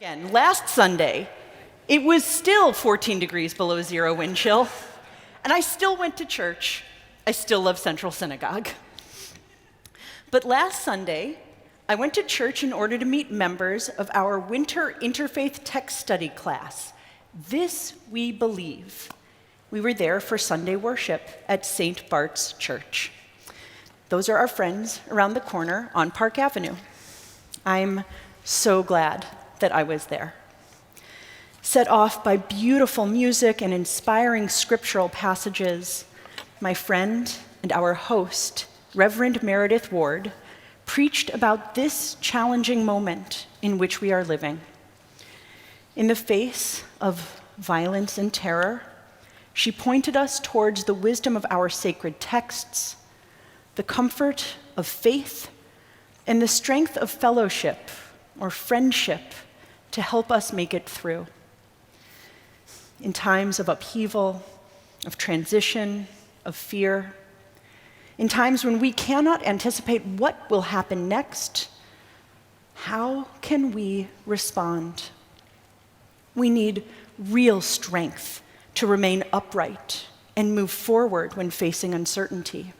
Again, last Sunday, it was still 14 degrees below zero wind chill, and I still went to church. I still love Central Synagogue. But last Sunday, I went to church in order to meet members of our winter Interfaith text study class. This we believe. We were there for Sunday worship at St. Bart's Church. Those are our friends around the corner on Park Avenue. I'm so glad that I was there. Set off by beautiful music and inspiring scriptural passages, my friend and our host, Reverend Meredith Ward, preached about this challenging moment in which we are living. In the face of violence and terror, she pointed us towards the wisdom of our sacred texts, the comfort of faith, and the strength of fellowship or friendship to help us make it through. In times of upheaval, of transition, of fear, in times when we cannot anticipate what will happen next, how can we respond? We need real strength to remain upright and move forward when facing uncertainty.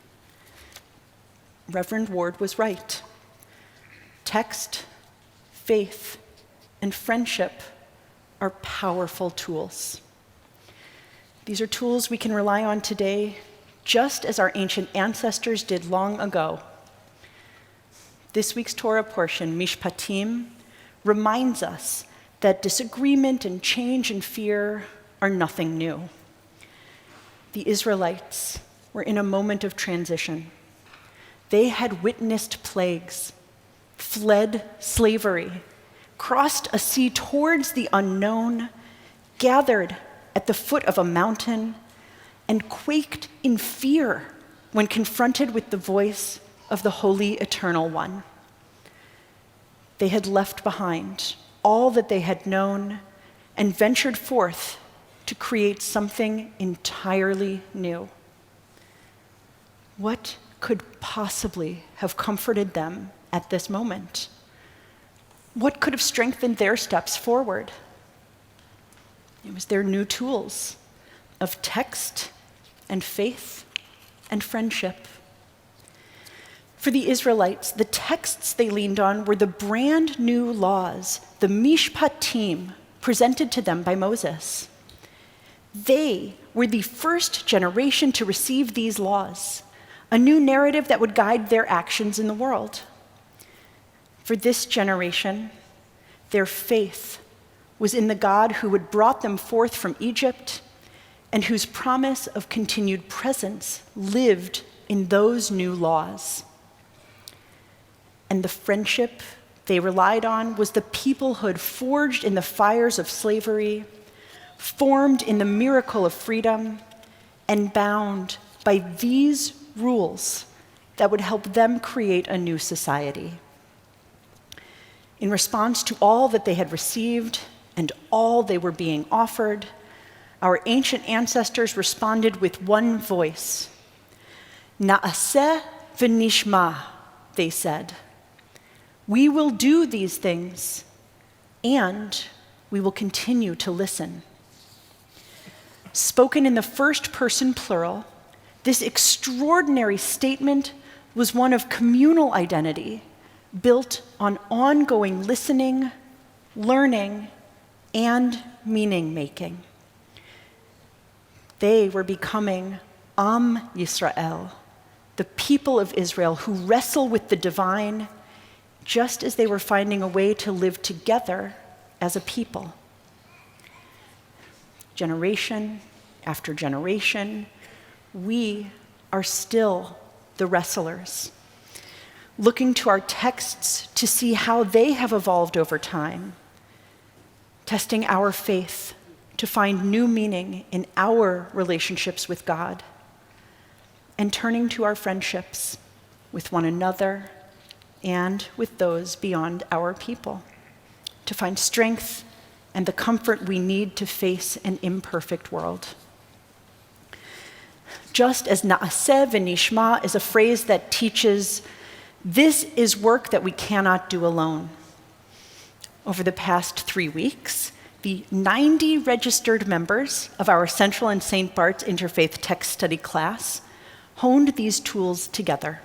Reverend Ward was right. Text, faith, and friendship are powerful tools. These are tools we can rely on today, just as our ancient ancestors did long ago. This week's Torah portion, Mishpatim, reminds us that disagreement and change and fear are nothing new. The Israelites were in a moment of transition. They had witnessed plagues, fled slavery, crossed a sea towards the unknown, gathered at the foot of a mountain, and quaked in fear when confronted with the voice of the Holy Eternal One. They had left behind all that they had known and ventured forth to create something entirely new. What could possibly have comforted them at this moment? What could have strengthened their steps forward? It was their new tools of text and faith and friendship. For the Israelites, the texts they leaned on were the brand new laws, the Mishpatim, presented to them by Moses. They were the first generation to receive these laws, a new narrative that would guide their actions in the world. For this generation, their faith was in the God who had brought them forth from Egypt and whose promise of continued presence lived in those new laws. And the friendship they relied on was the peoplehood forged in the fires of slavery, formed in the miracle of freedom, and bound by these rules that would help them create a new society. In response to all that they had received and all they were being offered, our ancient ancestors responded with one voice. Na'aseh v'nishma, they said. We will do these things, and we will continue to listen. Spoken in the first person plural, this extraordinary statement was one of communal identity, built on ongoing listening, learning, and meaning-making. They were becoming Am Yisrael, the people of Israel who wrestle with the divine, just as they were finding a way to live together as a people. Generation after generation, we are still the wrestlers, looking to our texts to see how they have evolved over time, testing our faith to find new meaning in our relationships with God, and turning to our friendships with one another and with those beyond our people to find strength and the comfort we need to face an imperfect world. Just as na'aseh v'nishma is a phrase that teaches this is work that we cannot do alone. over the past 3 weeks, the 90 registered members of our Central and St. Bart's Interfaith text study class honed these tools together.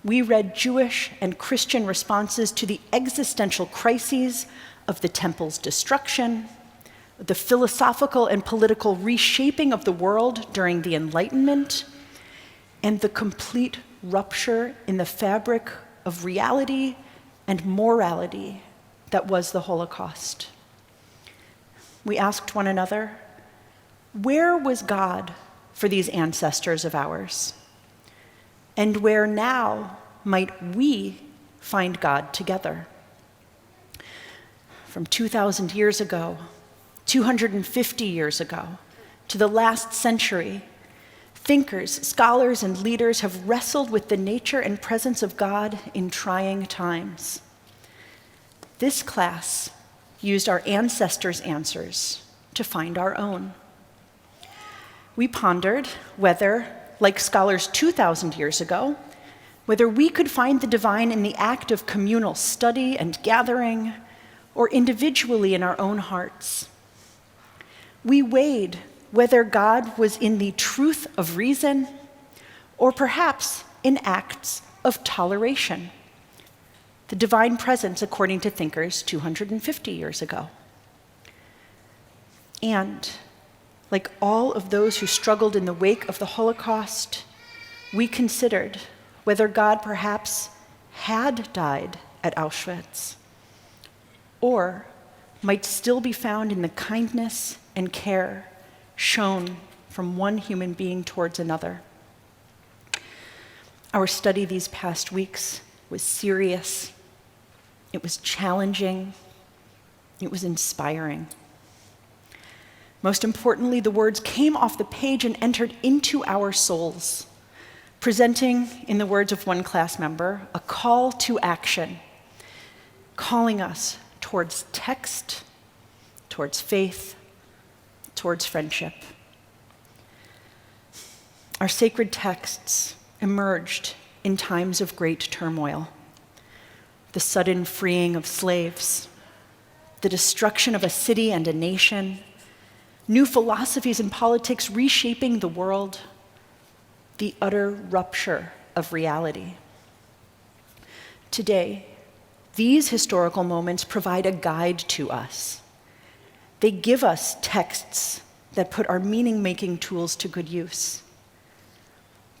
We read Jewish and Christian responses to the existential crises of the temple's destruction, the philosophical and political reshaping of the world during the Enlightenment, and the complete rupture in the fabric of reality and morality that was the Holocaust. We asked one another, where was God for these ancestors of ours? And where now might we find God together? From 2,000 years ago, 250 years ago, to the last century, thinkers, scholars, and leaders have wrestled with the nature and presence of God in trying times. This class used our ancestors' answers to find our own. We pondered whether, like scholars 2,000 years ago, whether we could find the divine in the act of communal study and gathering, or individually in our own hearts. We weighed whether God was in the truth of reason, or perhaps in acts of toleration, the divine presence according to thinkers 250 years ago. And, like all of those who struggled in the wake of the Holocaust, we considered whether God perhaps had died at Auschwitz, or might still be found in the kindness and care shown from one human being towards another. Our study these past weeks was serious, it was challenging, it was inspiring. Most importantly, the words came off the page and entered into our souls, presenting, in the words of one class member, a call to action, calling us towards text, towards faith, towards friendship. Our sacred texts emerged in times of great turmoil. The sudden freeing of slaves, the destruction of a city and a nation, new philosophies and politics reshaping the world, the utter rupture of reality. Today, these historical moments provide a guide to us. They give us texts that put our meaning-making tools to good use.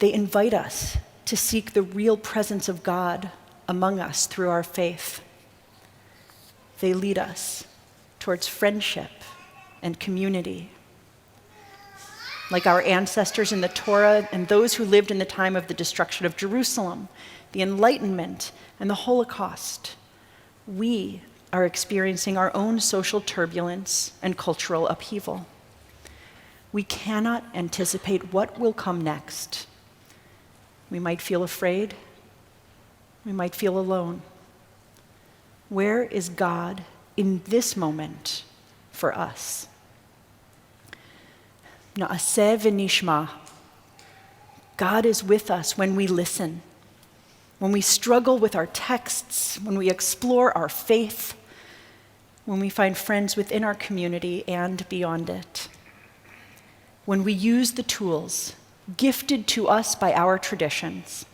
They invite us to seek the real presence of God among us through our faith. They lead us towards friendship and community. Like our ancestors in the Torah and those who lived in the time of the destruction of Jerusalem, the Enlightenment, and the Holocaust, we are experiencing our own social turbulence and cultural upheaval. We cannot anticipate what will come next. We might feel afraid. We might feel alone. Where is God in this moment for us? Na'aseh v'nishma. God is with us when we listen, when we struggle with our texts, when we explore our faith, when we find friends within our community and beyond it, when we use the tools gifted to us by our traditions.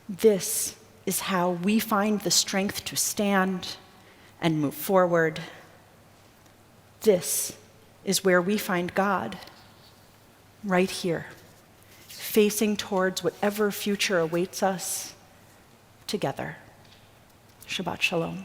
This is how we find the strength to stand and move forward. This is where we find God, right here, facing towards whatever future awaits us together. Shabbat Shalom.